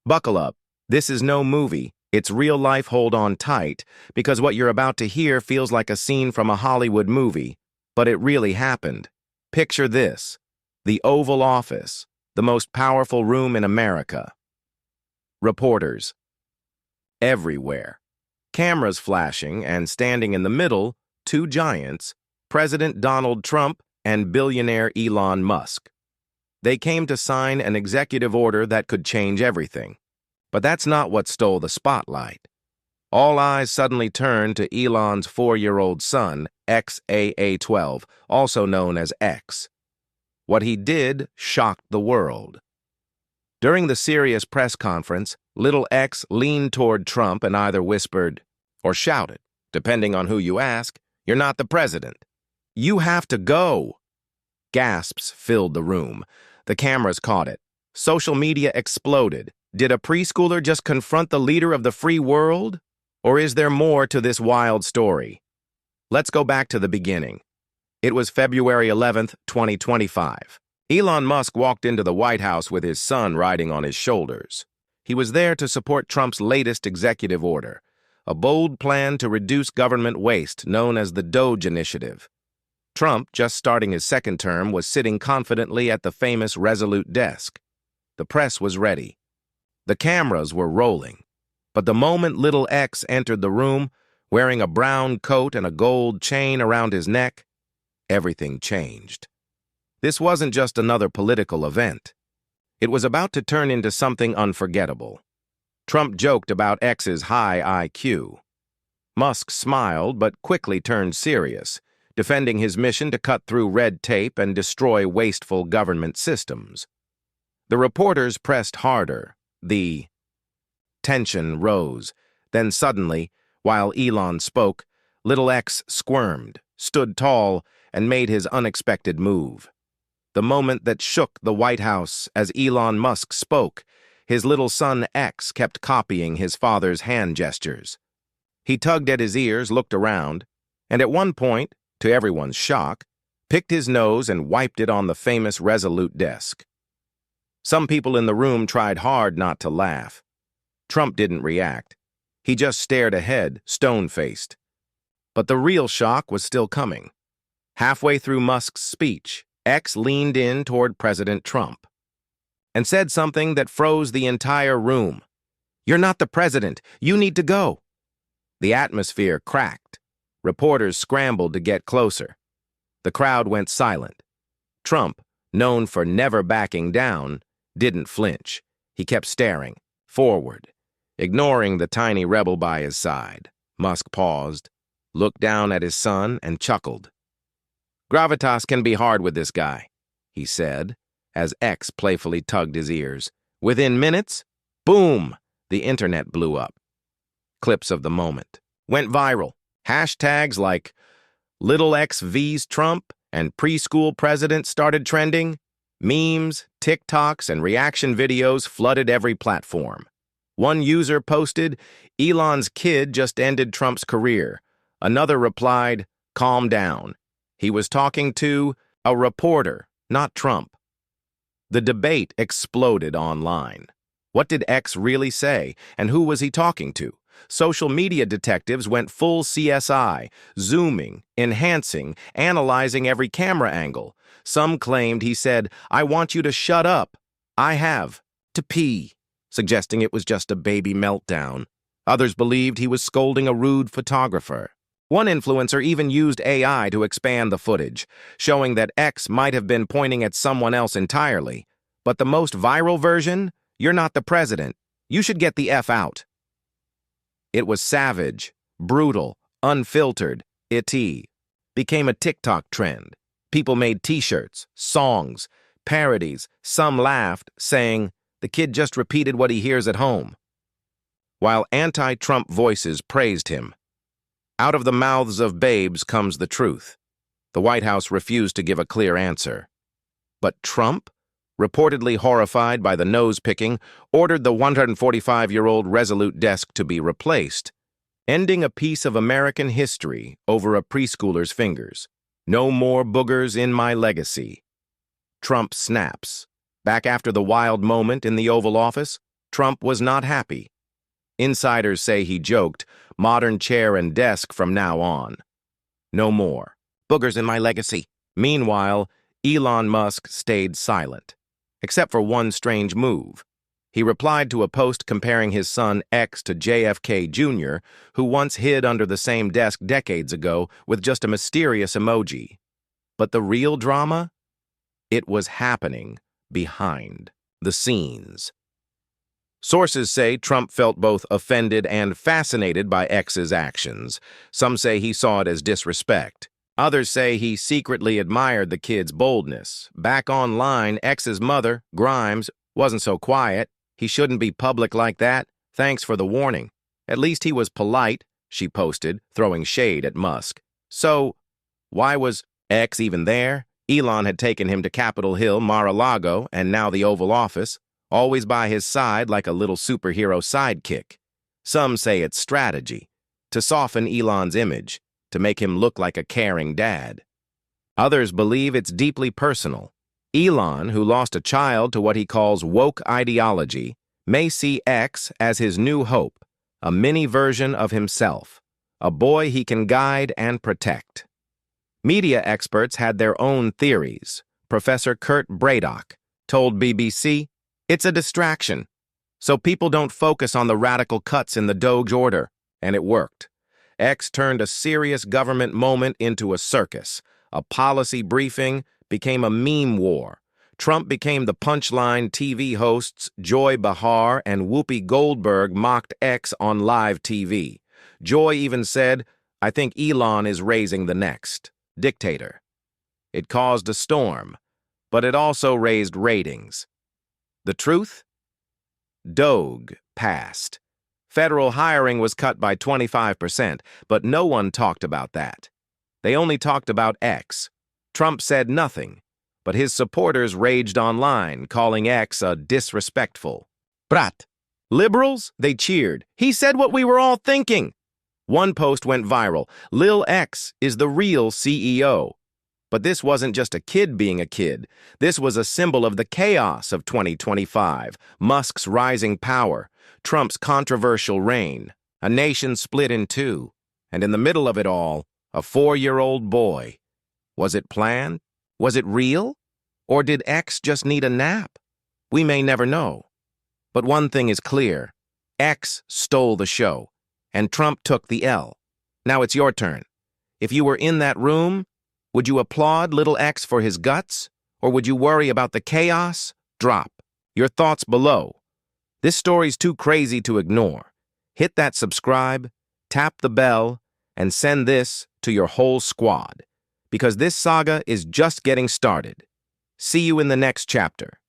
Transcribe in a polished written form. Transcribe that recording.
Buckle up. This is no movie. It's real life. Hold on tight, because what you're about to hear feels like a scene from a Hollywood movie, but it really happened. Picture this: the Oval Office, the most powerful room in America. Reporters everywhere. Cameras flashing, and standing in the middle, two giants, President Donald Trump and billionaire Elon Musk. They came to sign an executive order that could change everything. But that's not what stole the spotlight. All eyes suddenly turned to Elon's 4-year-old son, XAA-12, also known as X. What he did shocked the world. During the serious press conference, little X leaned toward Trump and either whispered or shouted, depending on who you ask, "You're not the president. You have to go." Gasps filled the room. The cameras caught it. Social media exploded. Did a preschooler just confront the leader of the free world? Or is there more to this wild story? Let's go back to the beginning. It was February 11th, 2025. Elon Musk walked into the White House with his son riding on his shoulders. He was there to support Trump's latest executive order, a bold plan to reduce government waste known as the DOGE initiative. Trump, just starting his second term, was sitting confidently at the famous Resolute desk. The press was ready. The cameras were rolling. But the moment little X entered the room, wearing a brown coat and a gold chain around his neck, everything changed. This wasn't just another political event. It was about to turn into something unforgettable. Trump joked about X's high IQ. Musk smiled but quickly turned serious, defending his mission to cut through red tape and destroy wasteful government systems. The reporters pressed harder. The tension rose. Then suddenly, while Elon spoke, little X squirmed, stood tall, and made his unexpected move. The moment that shook the White House as Elon Musk spoke, his little son X kept copying his father's hand gestures. He tugged at his ears, looked around, and at one point, to everyone's shock, picked his nose and wiped it on the famous Resolute desk. Some people in the room tried hard not to laugh. Trump didn't react. He just stared ahead, stone-faced. But the real shock was still coming. Halfway through Musk's speech, X leaned in toward President Trump and said something that froze the entire room. "You're not the president. You need to go." The atmosphere cracked. Reporters scrambled to get closer. The crowd went silent. Trump, known for never backing down, didn't flinch. He kept staring, forward, ignoring the tiny rebel by his side. Musk paused, looked down at his son, and chuckled. "Gravitas can be hard with this guy," he said, as X playfully tugged his ears. Within minutes, boom, the internet blew up. Clips of the moment went viral. Hashtags like Little X vs Trump and Preschool President started trending. Memes, TikToks, and reaction videos flooded every platform. One user posted, "Elon's kid just ended Trump's career." Another replied, "Calm down. He was talking to a reporter, not Trump." The debate exploded online. What did X really say, and who was he talking to? Social media detectives went full CSI, zooming, enhancing, analyzing every camera angle. Some claimed he said, "I want you to shut up. I have to pee," suggesting it was just a baby meltdown. Others believed he was scolding a rude photographer. One influencer even used AI to expand the footage, showing that X might have been pointing at someone else entirely. But the most viral version? "You're not the president. You should get the F out." It was savage, brutal, unfiltered. It became a TikTok trend. People made t-shirts, songs, parodies. Some laughed, saying, "The kid just repeated what he hears at home," while anti-Trump voices praised him. Out of the mouths of babes comes the truth. The White House refused to give a clear answer. But Trump, reportedly horrified by the nose-picking, ordered the 145-year-old Resolute desk to be replaced, ending a piece of American history over a preschooler's fingers. No more boogers in my legacy. Trump snaps. Back after the wild moment in the Oval Office, Trump was not happy. Insiders say he joked, "Modern chair and desk from now on. No more. Boogers in my legacy." Meanwhile, Elon Musk stayed silent, except for one strange move. He replied to a post comparing his son X to JFK Jr., who once hid under the same desk decades ago with just a mysterious emoji. But the real drama? It was happening behind the scenes. Sources say Trump felt both offended and fascinated by X's actions. Some say he saw it as disrespect. Others say he secretly admired the kid's boldness. Back online, X's mother, Grimes, wasn't so quiet. "He shouldn't be public like that. Thanks for the warning. At least he was polite," she posted, throwing shade at Musk. So, why was X even there? Elon had taken him to Capitol Hill, Mar-a-Lago, and now the Oval Office, always by his side like a little superhero sidekick. Some say it's strategy, to soften Elon's image, to make him look like a caring dad. Others believe it's deeply personal. Elon, who lost a child to what he calls woke ideology, may see X as his new hope, a mini version of himself, a boy he can guide and protect. Media experts had their own theories. Professor Kurt Bradock told BBC, "It's a distraction, so people don't focus on the radical cuts in the Doge order," and it worked. X turned a serious government moment into a circus. A policy briefing became a meme war. Trump became the punchline. TV hosts Joy Behar and Whoopi Goldberg mocked X on live TV. Joy even said, "I think Elon is raising the next dictator." It caused a storm, but it also raised ratings. The truth? Doge passed. Federal hiring was cut by 25%, but no one talked about that. They only talked about X. Trump said nothing, but his supporters raged online, calling X a disrespectful brat. Liberals? They cheered. "He said what we were all thinking." One post went viral. "Lil X is the real CEO." But this wasn't just a kid being a kid. This was a symbol of the chaos of 2025, Musk's rising power, Trump's controversial reign, a nation split in two, and in the middle of it all, a 4-year-old boy. Was it planned? Was it real? Or did X just need a nap? We may never know. But one thing is clear. X stole the show, and Trump took the L. Now it's your turn. If you were in that room, would you applaud little X for his guts, or would you worry about the chaos? Drop your thoughts below. This story's too crazy to ignore. Hit that subscribe, tap the bell, and send this to your whole squad, because this saga is just getting started. See you in the next chapter.